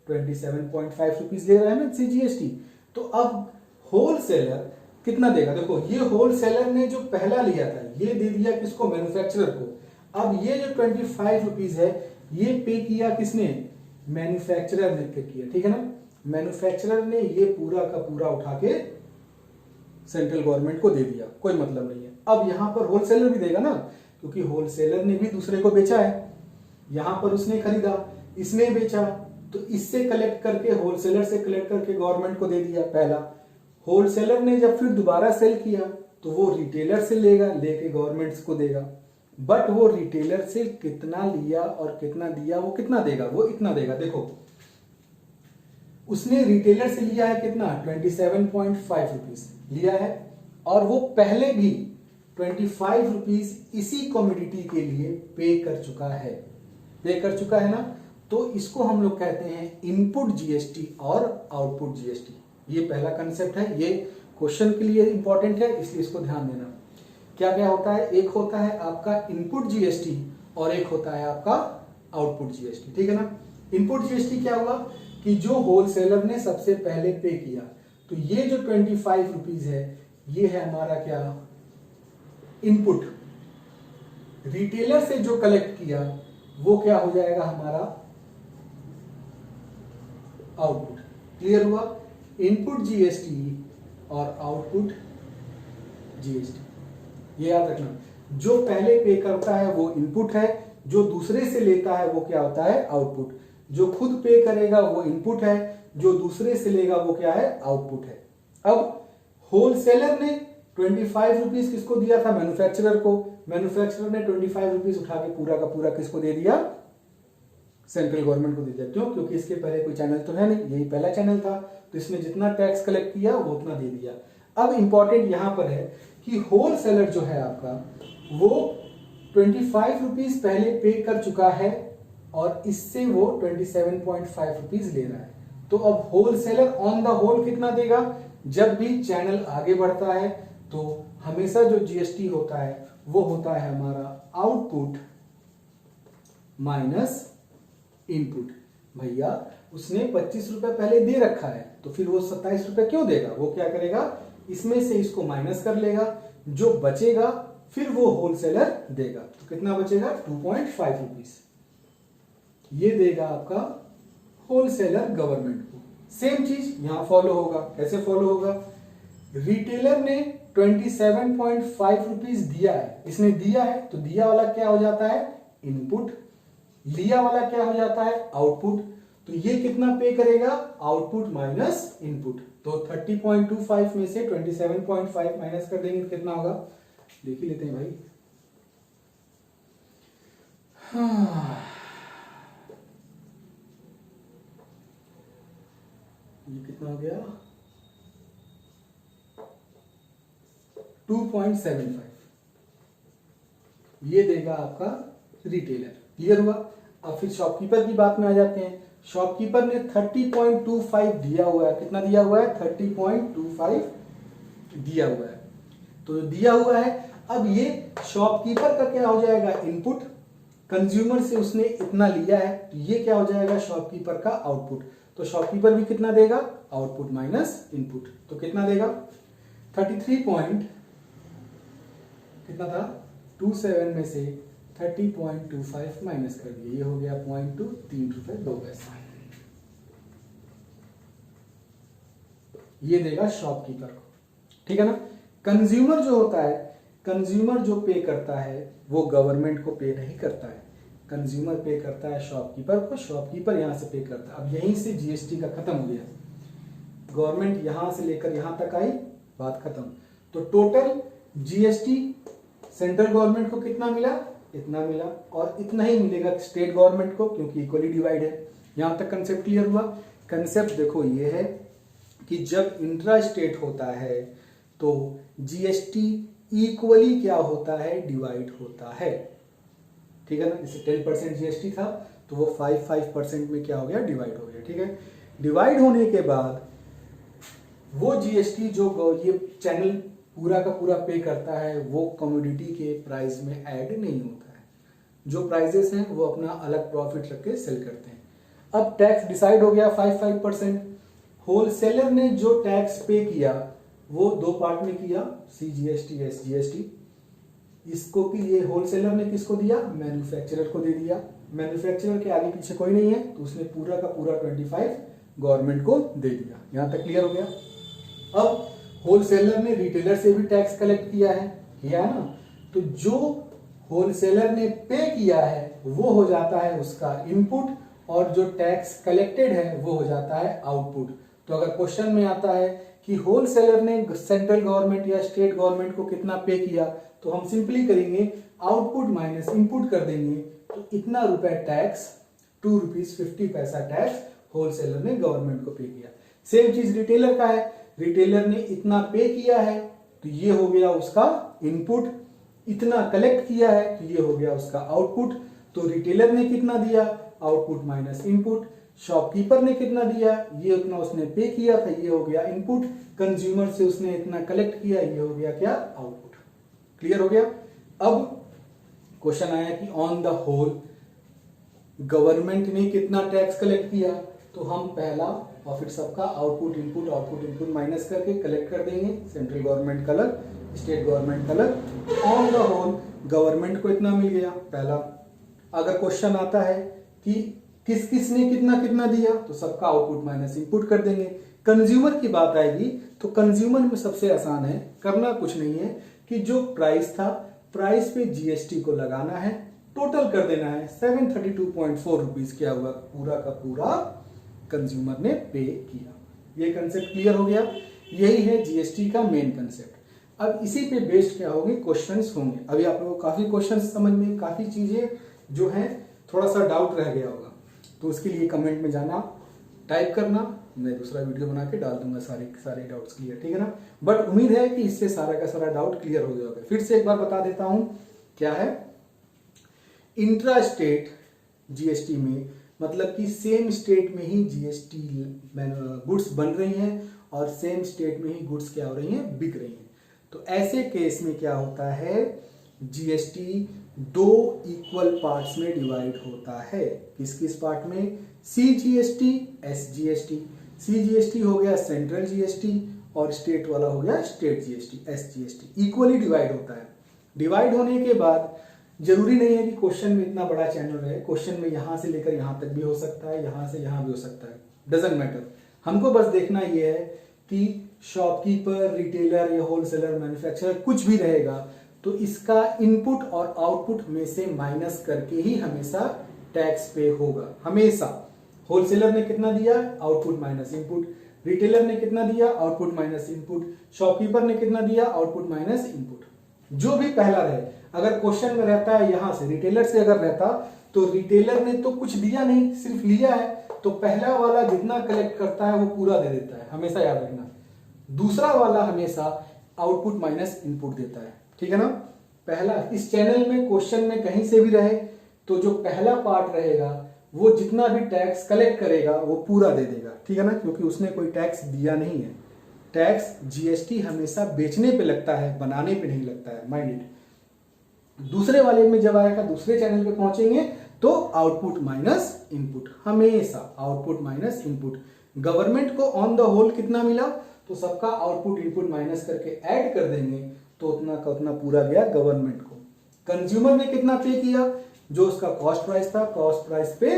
27.5 रुपीज ले रहा है ना सी जीएसटी। तो अब होलसेलर कितना देगा? देखो ये होलसेलर ने जो पहला लिया था ये दे दिया किसको? मैन्युफैक्चरर को। अब ये जो 25 रुपीज है ये पे किया किसने? मैन्युफैक्चरर ने पे किया, ठीक है ना। मैन्युफैक्चरर ने ये पूरा का पूरा उठा के सेंट्रल गवर्नमेंट को दे दिया, कोई मतलब नहीं है। अब यहां पर होलसेलर भी देगा ना, क्योंकि होलसेलर ने भी दूसरे को बेचा है। यहां पर उसने खरीदा, इसने बेचा, तो इससे कलेक्ट करके होलसेलर से कलेक्ट करके गवर्नमेंट को दे दिया पहला। होलसेलर ने जब फिर दोबारा सेल किया तो वो रिटेलर से लेगा, लेके गवर्नमेंट को देगा। बट वो रिटेलर से कितना लिया और कितना दिया, वो कितना देगा, वो इतना देगा। देखो उसने रिटेलर से लिया है कितना, 27.5 रुपीज लिया है, और वो पहले भी 25 रुपीज इसी कॉमोडिटी के लिए पे कर चुका है ना। तो इसको हम लोग कहते हैं इनपुट जीएसटी और आउटपुट जीएसटी। ये पहला कंसेप्ट है, ये क्वेश्चन के लिए इंपॉर्टेंट है, इसलिए इसको ध्यान देना। क्या क्या होता है, एक होता है आपका इनपुट जीएसटी और एक होता है आपका आउटपुट जीएसटी, ठीक है ना। इनपुट जीएसटी क्या हुआ कि जो होलसेलर ने सबसे पहले पे किया, तो ये जो 25 रुपीज है ये है हमारा क्या, इनपुट। रिटेलर से जो कलेक्ट किया वो क्या हो जाएगा हमारा आउटपुट। क्लियर हुआ, इनपुट जीएसटी और आउटपुट जीएसटी। ये याद रखना, जो पहले पे करता है वो इनपुट है, जो दूसरे से लेता है वो क्या होता है आउटपुट। जो खुद पे करेगा वो इनपुट है, जो दूसरे से लेगा वो क्या है आउटपुट है। अब होलसेलर ने 25 रुपीज किसको दिया था, मैन्युफैक्चरर को। मैन्युफैक्चरर ने 25 रुपीज उठा के पूरा का पूरा किसको दे दिया, सेंट्रल गवर्नमेंट को दे दिया। क्यों, क्योंकि इसके पहले कोई चैनल तो है नहीं, यही पहला चैनल था, तो इसने जितना टैक्स कलेक्ट किया वो उतना दे दिया। अब इंपॉर्टेंट यहां पर है कि होलसेलर जो है आपका वो 25 रुपीज पहले पे कर चुका है और इससे वो 27.5 रुपीज ले रहा है। तो अब होलसेलर ऑन द होल कितना देगा, जब भी चैनल आगे बढ़ता है तो हमेशा जो जीएसटी होता है वो होता है हमारा आउटपुट माइनस इनपुट। भैया उसने 25 रुपए पहले दे रखा है, तो फिर वो 27 रुपए क्यों देगा, वो क्या करेगा, इसमें से इसको माइनस कर लेगा, जो बचेगा फिर वो होलसेलर देगा। तो कितना बचेगा, 2.5 रुपीज ये देगा आपका होलसेलर गवर्नमेंट को। सेम चीज यहां फॉलो होगा। कैसे फॉलो होगा, रिटेलर ने 27.5 रुपीज दिया है, इसने दिया है, तो दिया वाला क्या हो जाता है इनपुट, लिया वाला क्या हो जाता है आउटपुट। तो ये कितना पे करेगा, आउटपुट माइनस इनपुट। तो 30.25 में से 27.5 माइनस कर देंगे तो कितना होगा, देख ही लेते हैं भाई। ये कितना हो गया, 2.75 ये देगा आपका रिटेलर। क्लियर हुआ। अब फिर शॉपकीपर की बात में आ जाते हैं। शॉपकीपर ने 30.25 दिया हुआ है, कितना दिया हुआ है, 30.25 दिया हुआ है। तो दिया हुआ है, अब ये शॉपकीपर का क्या हो जाएगा इनपुट, कंज्यूमर से उसने इतना लिया है, तो ये क्या हो जाएगा शॉपकीपर का आउटपुट। तो शॉपकीपर भी कितना देगा, आउटपुट माइनस इनपुट। तो कितना देगा, 33 कितना था 27 में से 30.25 माइनस कर दिए, ये हो गया 0.2, 3 रुपए 2 पैसा। ये देगा शॉपकीपर को, ठीक है ना। कंज्यूमर जो होता है, कंज्यूमर जो पे करता है वो गवर्नमेंट को पे नहीं करता है, कंज्यूमर पे करता है शॉपकीपर को, शॉपकीपर यहां से पे करता है। अब यहीं से जीएसटी का खत्म हो गया, गवर्नमेंट यहां से लेकर यहां तक आई, बात खत्म। तो टोटल जीएसटी सेंट्रल गवर्नमेंट को कितना मिला, इतना मिला, और इतना ही मिलेगा स्टेट गवर्नमेंट को, क्योंकि इक्वली डिवाइड है। यहां तक कंसेप्ट क्लियर हुआ। कंसेप्ट देखो ये है कि जब इंट्रा स्टेट होता है तो जीएसटी इक्वली क्या होता है, डिवाइड होता है, ठीक है ना। जैसे 10% जीएसटी था तो वो 5% में क्या हो गया, डिवाइड हो गया, ठीक है। डिवाइड होने के बाद वो जीएसटी जो ये चैनल पूरा का पूरा पे करता है वो कमोडिटी के प्राइस में ऐड नहीं होता है। जो प्राइजेस हैं वो अपना अलग प्रॉफिट रख के सेल करते हैं। अब टैक्स डिसाइड हो गया 5%। होलसेलर ने जो टैक्स पे किया वो दो पार्ट में किया, सीजीएसटी एसजीएसटी। इसको कि ये होलसेलर ने किसको दिया, मैन्युफैक्चरर को दे दिया। मैन्युफैक्चरर के आगे पीछे कोई नहीं है तो उसने पूरा का पूरा 25 गवर्नमेंट को दे दिया। यहां तक क्लियर हो गया। अब होलसेलर ने रिटेलर से भी टैक्स कलेक्ट किया है ना, तो जो होलसेलर ने पे किया है वो हो जाता है उसका इनपुट, और जो टैक्स कलेक्टेड है वो हो जाता है आउटपुट। तो अगर क्वेश्चन में आता है कि होलसेलर ने सेंट्रल गवर्नमेंट या स्टेट गवर्नमेंट को कितना पे किया, तो हम सिंपली करेंगे आउटपुट माइनस इनपुट कर देंगे, तो इतना रुपए टैक्स, ₹2.50 टैक्स होलसेलर ने गवर्नमेंट को पे किया। सेम चीज रिटेलर का है, रिटेलर ने इतना पे किया है तो ये हो गया उसका इनपुट, इतना कलेक्ट किया है तो ये हो गया उसका आउटपुट। तो रिटेलर ने कितना दिया, आउटपुट माइनस इनपुट। शॉपकीपर ने कितना दिया, ये उतना उसने पे किया था, ये हो गया इनपुट। कंज्यूमर से उसने इतना कलेक्ट किया, ये हो गया क्या, आउटपुट। क्लियर हो गया। अब क्वेश्चन आया कि ऑन द होल गवर्नमेंट ने कितना टैक्स कलेक्ट किया, तो हम पहला और फिर सबका आउटपुट इनपुट माइनस करके कलेक्ट कर देंगे। Central government colour, state government colour, on the whole government को इतना मिल गया पहला। अगर क्वेश्चन आता है कि किस किस ने कितना कितना दिया, तो सबका आउटपुट माइनस इनपुट कर देंगे। कंज्यूमर की बात आएगी तो कंज्यूमर में सबसे आसान है, करना कुछ नहीं है कि जो प्राइस था, प्राइस पे जीएसटी को लगाना है, टोटल कर देना है। 732.4 रुपीज क्या हुआ, पूरा का पूरा कंज्यूमर ने पे किया। ये कंसेप्ट क्लियर हो गया। यही है जीएसटी का मेन कंसेप्ट। अब इसी पे बेस्ड क्या होंगे, क्वेश्चंस होंगे। अभी आप लोगों को काफी क्वेश्चंस समझ में, काफी चीजें जो हैं थोड़ा सा डाउट रह गया होगा, तो उसके लिए कमेंट में जाना, टाइप करना, मैं दूसरा वीडियो बना के डाल दूंगा सारे डाउट्स क्लियर, ठीक है ना। बट उम्मीद है कि इससे सारा का सारा डाउट क्लियर हो गया होगा। फिर से एक बार बता देता हूं क्या है। इंट्रा स्टेट जीएसटी में मतलब कि सेम स्टेट में ही जीएसटी गुड्स बन रही हैं और सेम स्टेट में ही गुड्स क्या हो रही हैं, बिक रही हैं। तो ऐसे केस में क्या होता है, जीएसटी 2 इक्वल पार्ट्स में डिवाइड होता है। किस किस पार्ट में, सीजीएसटी, एसजीएसटी। सीजीएसटी हो गया सेंट्रल जीएसटी और स्टेट वाला हो गया state GST, SGST. Equally divide होता है। डिवाइड होने के बाद जरूरी नहीं है कि क्वेश्चन में इतना बड़ा चैनल है, क्वेश्चन में यहां से लेकर यहां तक भी हो सकता है, यहां से यहां भी हो सकता है, डजंट मैटर। हमको बस देखना यह है कि शॉपकीपर, रिटेलर या होलसेलर, मैन्युफैक्चरर कुछ भी रहेगा तो इसका इनपुट और आउटपुट में से माइनस करके ही हमेशा टैक्स पे होगा। हमेशा होलसेलर ने कितना दिया, आउटपुट माइनस इनपुट, रिटेलर ने कितना दिया, आउटपुट माइनस इनपुट, शॉपकीपर ने कितना दिया, आउटपुट माइनस इनपुट। जो भी पहला रहे, अगर क्वेश्चन में रहता है यहां से रिटेलर से अगर रहता तो रिटेलर ने तो कुछ दिया नहीं, सिर्फ लिया है, तो पहला वाला जितना कलेक्ट करता है वो पूरा दे देता है, हमेशा याद रखना। दूसरा वाला हमेशा आउटपुट माइनस इनपुट देता है, ठीक है ना। पहला इस चैनल में क्वेश्चन में कहीं से भी रहे तो जो पहला पार्ट रहेगा वो जितना भी टैक्स कलेक्ट करेगा वो पूरा दे देगा, ठीक है ना, क्योंकि उसने कोई टैक्स दिया नहीं है। टैक्स जीएसटी हमेशा बेचने पे लगता है, बनाने पे नहीं लगता है, माइंड इट। दूसरे वाले में जब आएगा, दूसरे चैनल पे पहुंचेंगे तो आउटपुट माइनस इनपुट, हमेशा आउटपुट माइनस इनपुट। गवर्नमेंट को ऑन द होल कितना मिला, तो सबका आउटपुट इनपुट माइनस करके ऐड कर देंगे तो उतना का उतना पूरा गया गवर्नमेंट को। कंज्यूमर ने कितना पे किया, जो उसका कॉस्ट प्राइस था, कॉस्ट प्राइस पे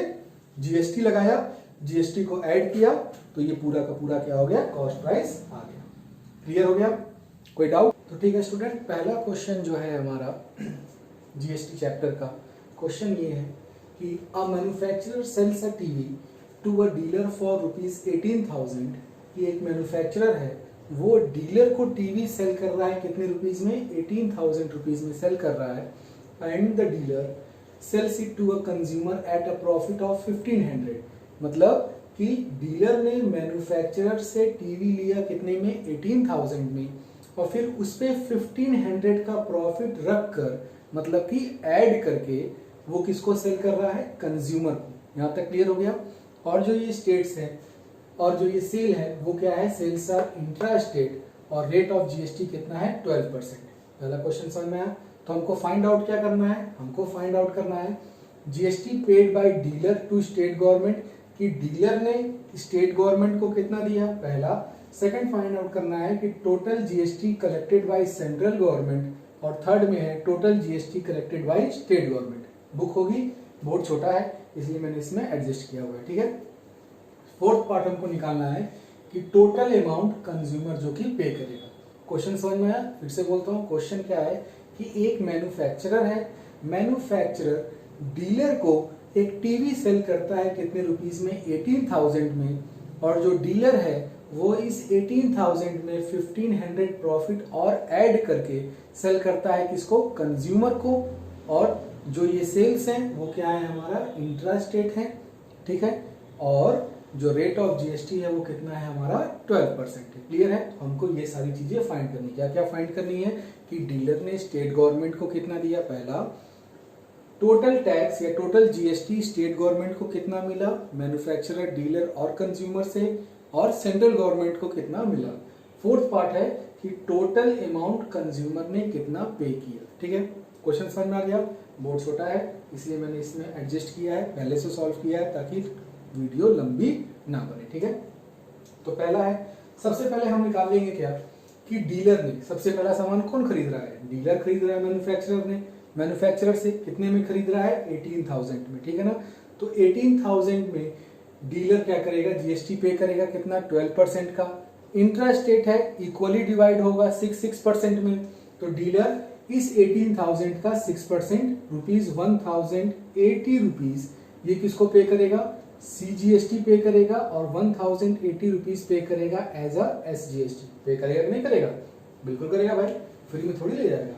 जीएसटी लगाया, जीएसटी को ऐड किया तो ये पूरा का पूरा क्या हो गया, कॉस्ट प्राइस आ गया। क्लियर हो गया, कोई डाउट? तो ठीक है स्टूडेंट, पहला क्वेश्चन जो है हमारा जीएसटी चैप्टर का क्वेश्चन ये है कि a manufacturer sells a TV to a dealer for ₹18,000। कि एक मैन्युफैक्चरर है वो डीलर को टीवी सेल कर रहा है कितने रुपीज में, 18,000 रुपीज में सेल कर रहा है। And the dealer sells it to a consumer at a profit of 1500। मतलब कि डीलर ने मैन्युफैक्चरर से टीवी लिया कितने में, 18,000 में, और फिर उस पे 1500 का प्रॉफिट रख कर, मतलब कि ऐड करके वो किसको सेल कर रहा है, कंज्यूमर को। यहां तक क्लियर हो गया। और जो ये स्टेट्स है और जो ये सेल है वो क्या है, सेल्स आर इंट्रा स्टेट और रेट ऑफ जीएसटी कितना है, 12%। पहला क्वेश्चन समझ में आया। तो हमको फाइंड आउट क्या करना है, हमको फाइंड आउट करना है GST paid by dealer to state government, कि डीलर ने स्टेट गवर्नमेंट को कितना दिया, पहला। सेकंड फाइंड आउट करना है कि total GST collected by central government, और थर्ड में है total GST collected by state government. Book होगी, बोर्ड छोटा है इसलिए मैंने इसमें एडजस्ट किया हुआ है, ठीक है। फोर्थ पार्ट हमको निकालना है कि टोटल अमाउंट कंज्यूमर जो कि पे करेगा। क्वेश्चन समझ में आया, फिर से बोलता हूँ। क्वेश्चन क्या है कि एक मैन्युफैक्चरर है, मैन्युफैक्चरर डीलर को एक टीवी सेल करता है कितने रुपीस में, 18,000 में, और जो डीलर है वो इस 18,000 में 1500 प्रॉफिट और ऐड करके सेल करता है किसको, कंज्यूमर को। और जो ये सेल्स हैं वो क्या है, हमारा इंट्रा स्टेट है, ठीक है। और जो रेट ऑफ जीएसटी है वो कितना है हमारा 12% है। क्लियर है। हमको ये सारी चीजें फाइंड करनी, क्या क्या फाइंड करनी है कि डीलर ने स्टेट गवर्नमेंट को कितना दिया, पहला टोटल टैक्स या टोटल जीएसटी स्टेट गवर्नमेंट को कितना मिला, मैन्युफैक्चरर, डीलर और कंज्यूमर से, और सेंट्रल गवर्नमेंट को कितना मिला। फोर्थ पार्ट है कि टोटल अमाउंट कंज्यूमर ने कितना पे किया। ठीक है, क्वेश्चन समझ में आ गया। बोर्ड छोटा है इसलिए मैंने इसमें एडजस्ट किया है, पहले से सॉल्व किया है ताकि वीडियो लंबी ना बने। ठीक है, तो पहला है, सबसे पहले हम निकाल लेंगे क्या कि डीलर ने सबसे पहला सामान कौन खरीद रहा है, डीलर खरीद रहा है मैन्युफैक्चरर ने। मैन्युफैक्चरर से कितने में खरीद रहा है, 18,000 में। ठीक है ना, तो 18,000 में डीलर क्या करेगा, जीएसटी पे करेगा कितना, 12% का। इंट्रा स्टेट है, इक्वली डिवाइड होगा 6% में। तो डीलर इस 18,000 का 6% रुपीज 1,080 रुपीज ये किसको पे करेगा, सीजीएसटी पे करेगा, और 1,080 रुपीज पे करेगा एज अ एसजीएसटी। पे करेगा कि नहीं करेगा, बिल्कुल करेगा भाई, फ्री में थोड़ी ले जाएगा।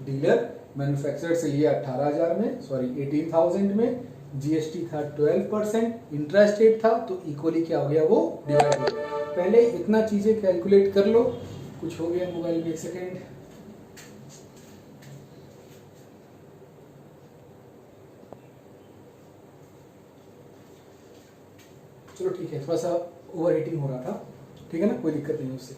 डीलर मैन्युफैक्चरर से लिया 18,000 में, सॉरी 18,000 में, जीएसटी था 12%, इंट्रा स्टेट था, तो इक्वली क्या हो गया, वो डिवाइड हो गया। पहले इतना चीजें कैलकुलेट कर लो। कुछ हो गया मोबाइल में, एक सेकेंड। चलो ठीक है, थोड़ा सा ओवर हीटिंग हो रहा था, ठीक है ना, कोई दिक्कत नहीं उससे।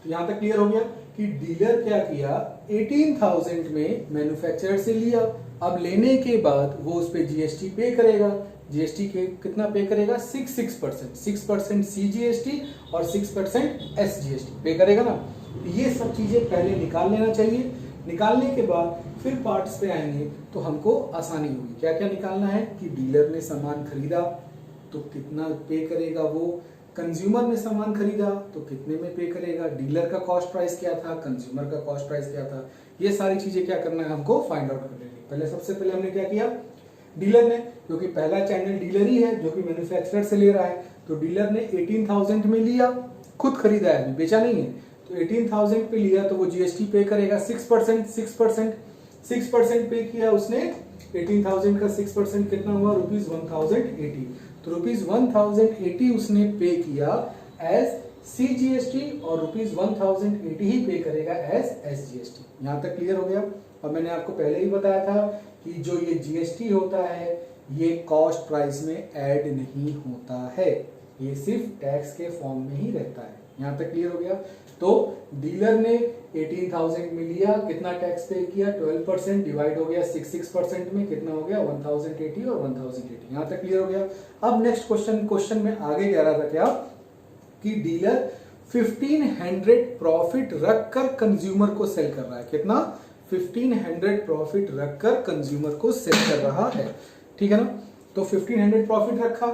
तो यहां तक क्लियर हो गया कि डीलर क्या किया, 18,000 में मैन्युफैक्चरर से लिया, अब लेने के बाद वो उस पर जीएसटी पे करेगा। जीएसटी के कितना पे करेगा, 6% सीजीएसटी और 6% एसजीएसटी पे करेगा ना। ये सब चीजें पहले निकाल लेना चाहिए। निकालने के बाद फिर पार्ट्स पे आएंगे तो हमको आसानी होगी। क्या क्या निकालना है कि डीलर ने सामान खरीदा तो कितना पे करेगा वो, कंज्यूमर ने सामान खरीदा तो कितने में पे करेगा, डीलर का कॉस्ट प्राइस क्या था, कंज्यूमर का कॉस्ट प्राइस क्या था। ये सारी चीजें क्या करना है हमको फाइंड आउट कर लेंगे। पहले सबसे पहले हमने क्या किया, डीलर ने, क्योंकि पहला चैनल डीलर ही है जो कि मैन्युफैक्चरर से ले रहा है, तो डीलर ने 18,000 में लिया, खुद खरीदा है, बेचा नहीं है, तो 18,000 पे लिया तो वो जीएसटी पे करेगा 6% पे किया उसने। 18,000 का 6% कितना हुआ, रुपीज 1,080। तो रुपीज 1,080 उसने पे किया एज सीजीएसटी और रुपीज 1,080 ही पे करेगा एज एसजीएसटी। यहां तक क्लियर हो गया। और मैंने आपको पहले ही बताया था कि जो ये जीएसटी होता है ये कॉस्ट प्राइस में ऐड नहीं होता है, ये सिर्फ टैक्स के फॉर्म में ही रहता है। यहां तक क्लियर हो गया। तो डीलर ने 18,000 में लिया, कितना टैक्स पे किया, 12%, डिवाइड हो गया 6% में, कितना हो गया 1,080 और 1,080। यहां तक क्लियर हो गया। अब नेक्स्ट क्वेश्चन में आगे कह रहा था क्या कि डीलर 1500 प्रॉफिट रखकर कंज्यूमर को सेल कर रहा है। कितना, 1500 प्रॉफिट रखकर कंज्यूमर को सेल कर रहा है। ठीक है ना, तो 1500 प्रॉफिट रखा,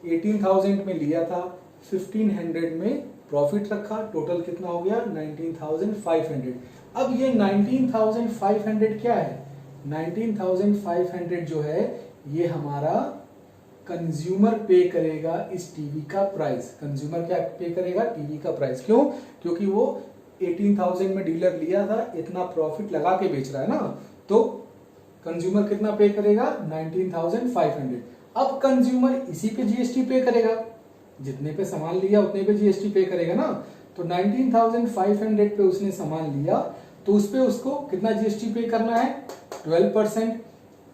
18,000 में लिया था, 1500 में प्रॉफिट रखा, टोटल कितना हो गया 19,500। अब ये 19,500 क्या है, 19,500 जो है ये हमारा कंज्यूमर पे करेगा इस टीवी का प्राइस। कंज्यूमर क्या पे करेगा, टीवी का प्राइस। क्यों, क्योंकि वो 18,000 में डीलर लिया था, इतना प्रॉफिट लगा के बेच रहा है ना, तो कंज्यूमर कितना पे करेगा 19,500। अब कंज्यूमर इसी पे जीएसटी पे करेगा, जितने पे सामान लिया उतने पे जीएसटी पे करेगा ना। तो 19,500 पे उसने सामान लिया तो उस पे उसको कितना जीएसटी पे करना है,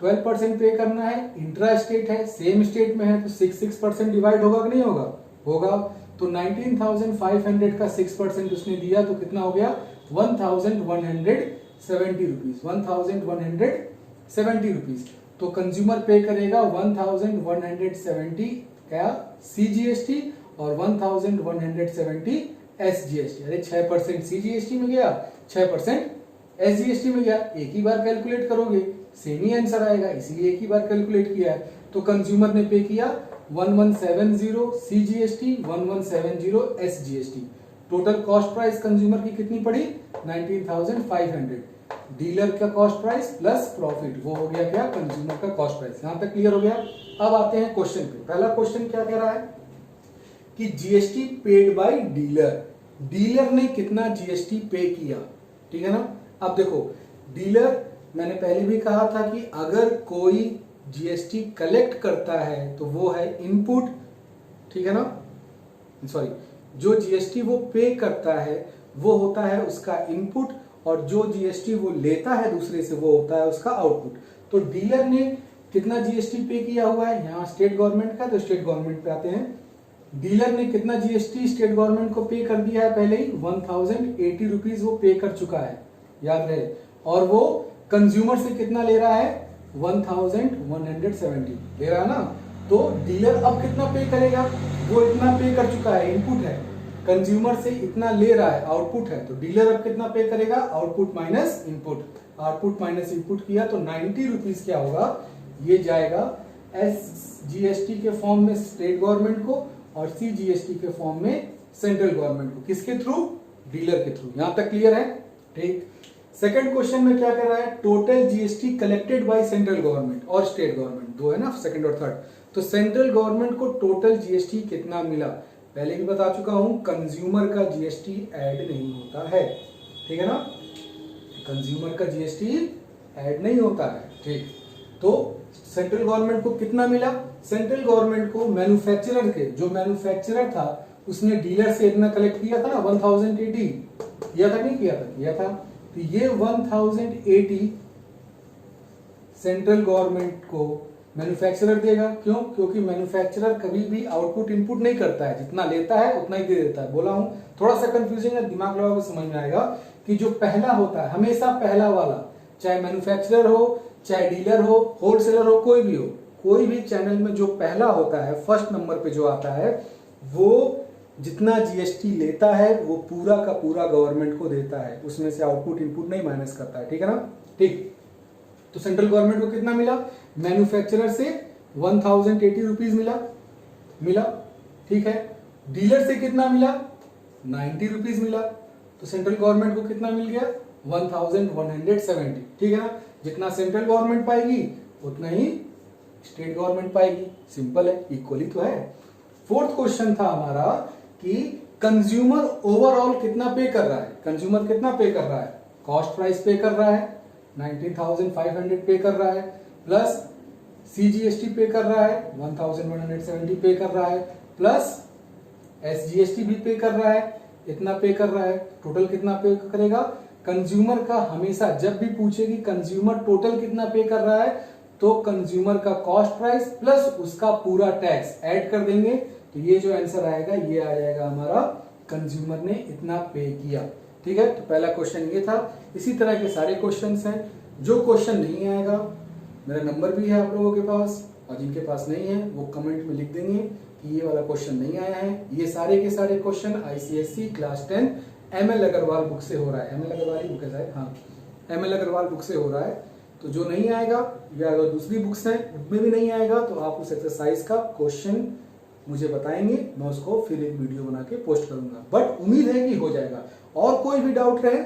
12% पे करना है। इंट्रा स्टेट है, सेम स्टेट में है, तो 6% डिवाइड होगा कि नहीं होगा, होगा। तो 19,500 का 6% उसने दिया तो कितना हो गया 1,170 रुपीज, 1,170 रुपीज। तो कंज्यूमर पे करेगा 1,170 क्या सीजीएसटी और 1,170 एसजीएसटी। अरे 6% सीजीएसटी में गया, 6% एसजीएसटी में गया, एक ही बार कैलकुलेट करोगे सेम ही आंसर आएगा, इसीलिए एक ही बार कैलकुलेट किया है। तो कंज्यूमर ने पे किया 1170 CGST, 1170 SGST. Total cost price consumer की कितनी पड़ी 19,500। डीलर का कॉस्ट प्राइस प्लस प्रॉफिट, वो हो गया क्या कंज्यूमर का कॉस्ट प्राइस। यहां तक क्लियर हो गया। अब आते हैं क्वेश्चन पे। पहला क्वेश्चन क्या कह रहा है कि GST paid by dealer, dealer ने कितना जीएसटी पे किया, ठीक है ना। अब देखो डीलर, मैंने पहले भी कहा था कि अगर कोई जीएसटी कलेक्ट करता है तो वो है इनपुट, ठीक है ना, सॉरी, जो जीएसटी वो पे करता है वो होता है उसका इनपुट, और जो जीएसटी वो लेता है दूसरे से वो होता है उसका आउटपुट। तो डीलर ने कितना जीएसटी पे किया हुआ है, यहाँ स्टेट गवर्नमेंट का, तो स्टेट गवर्नमेंट पे आते हैं। डीलर ने कितना जीएसटी स्टेट गवर्नमेंट को पे कर दिया है, पहले ही 1080 रुपीज वो पे कर चुका है, याद रहे। और वो कंज्यूमर से कितना ले रहा है, 1170 ले रहा है ना। तो डीलर अब कितना पे करेगा, वो इतना पे कर चुका है, इनपुट है, कंज्यूमर से इतना ले रहा है, आउटपुट है। तो डीलर अब कितना पे करेगा, output minus input, output minus input किया तो 90 रुपीज क्या होगा, ये जाएगा एसजीएसटी के फॉर्म में स्टेट गवर्नमेंट को और सीजीएसटी के फॉर्म में सेंट्रल गवर्नमेंट को। किसके थ्रू, डीलर के थ्रू। यहां तक क्लियर है, ठीक। सेकंड क्वेश्चन में क्या कर रहा है, total GST collected by central government और स्टेट गवर्नमेंट, दो है ना, सेकंड और थर्ड। तो सेंट्रल गवर्नमेंट को टोटल जीएसटी कितना मिला, पहले भी बता चुका हूं, कंज्यूमर का जीएसटी ऐड नहीं होता है, ठीक है ना, कंज्यूमर का जीएसटी ऐड नहीं होता है, ठीक। तो सेंट्रल गवर्नमेंट को कितना मिला, सेंट्रल गवर्नमेंट को मैन्युफैक्चरर के, जो मैन्युफैक्चरर था उसने डीलर से इतना कलेक्ट किया था ना, 1080 किया था, नहीं किया था, किया था। तो ये 1080 सेंट्रल गवर्नमेंट को मैन्युफैक्चरर देगा, क्यों, क्योंकि मैन्युफैक्चरर कभी भी आउटपुट इनपुट नहीं करता है, जितना लेता है उतना ही दे देता है। बोला हूं, थोड़ा सा कंफ्यूजन है, दिमाग लगाओगे समझ में आएगा कि जो पहला होता है हमेशा पहला वाला, चाहे मैन्युफैक्चरर हो, चाहे डीलर हो, होलसेलर हो, कोई भी हो, कोई भी चैनल में जो पहला होता है, फर्स्ट नंबर पे जो आता है, वो जितना जीएसटी लेता है वो पूरा का पूरा गवर्नमेंट को देता है, उसमें से आउटपुट इनपुट नहीं माइनस करता है, ठीक है ना, ठीक। तो सेंट्रल गवर्नमेंट को कितना मिला, मैन्युफैक्चरर से 1080 रुपीज मिला, ठीक है। डीलर से कितना मिला, 90 रुपीज मिला। तो सेंट्रल गवर्नमेंट को कितना मिल गया, 1170, ठीक है ना। जितना सेंट्रल गवर्नमेंट पाएगी उतना ही स्टेट गवर्नमेंट पाएगी, सिंपल है, इक्वली तो है। फोर्थ क्वेश्चन था हमारा कि कंज्यूमर ओवरऑल कितना पे कर रहा है, कंज्यूमर कितना पे कर रहा है, कॉस्ट प्राइस पे कर रहा है 19,500 पे कर रहा है, प्लस सीजीएसटी पे कर रहा है 1170 पे कर रहा है, प्लस एसजीएसटी भी पे कर रहा है, इतना पे कर रहा है। टोटल कितना पे करेगा, कंज्यूमर का हमेशा जब भी पूछेगी कंज्यूमर टोटल कितना पे कर रहा है, तो कंज्यूमर का कॉस्ट प्राइस प्लस उसका पूरा टैक्स ऐड कर देंगे, तो ये जो आंसर आएगा ये आ जाएगा हमारा, कंज्यूमर ने इतना पे किया, ठीक है। तो पहला क्वेश्चन ये था। इसी तरह के सारे क्वेश्चंस हैं। जो क्वेश्चन नहीं आएगा, मेरा नंबर भी है आप लोगों के पास, और जिनके पास नहीं है वो कमेंट में लिख देंगे कि ये वाला क्वेश्चन नहीं आया है। ये सारे के सारे question ICSC class 10 ML Agarwal book से हो रहा है, एमएल अग्रवाल की बुक है शायद, हाँ, एमएल अग्रवाल बुक से हो रहा है। तो जो नहीं आएगा या अगर दूसरी बुक्स हैं उनमें भी नहीं आएगा, तो आप उस एक्सरसाइज का क्वेश्चन मुझे बताएंगे, मैं उसको फिर एक वीडियो बना के पोस्ट करूंगा। बट उम्मीद है कि हो जाएगा। और कोई भी डाउट रहे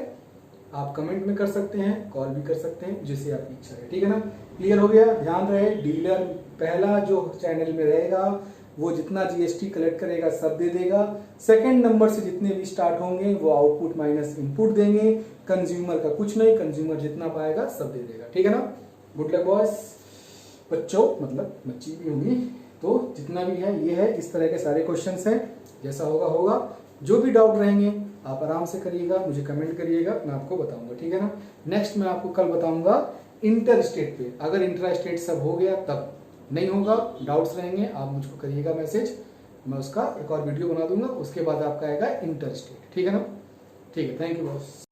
आप कमेंट में कर सकते हैं, कॉल भी कर सकते हैं, जैसे आपकी इच्छा है, ठीक है ना। क्लियर हो गया, ध्यान रहे, डीलर पहला जो चैनल में रहेगा वो जितना जीएसटी कलेक्ट करेगा सब दे देगा। सेकंड नंबर से जितने भी स्टार्ट होंगे वो आउटपुट माइनस इनपुट देंगे। कंज्यूमर का कुछ नहीं, कंज्यूमर जितना पाएगा सब दे देगा, ठीक है ना। गुड लक बॉयज, बच्चों मतलब बच्ची भी होंगी, तो जितना भी है ये है, इस तरह के सारे क्वेश्चंस हैं। जैसा होगा होगा, जो भी डाउट रहेंगे आप आराम से करिएगा, मुझे कमेंट करिएगा, मैं आपको बताऊंगा, ठीक है ना। नेक्स्ट मैं आपको कल बताऊंगा इंटर स्टेट पे, अगर इंट्रा स्टेट सब हो गया तब, नहीं होगा डाउट्स रहेंगे आप मुझको करिएगा मैसेज, मैं उसका एक और वीडियो बना दूंगा। उसके बाद आपका आएगा इंटर स्टेट, ठीक है ना। ठीक है, थैंक यू बॉस।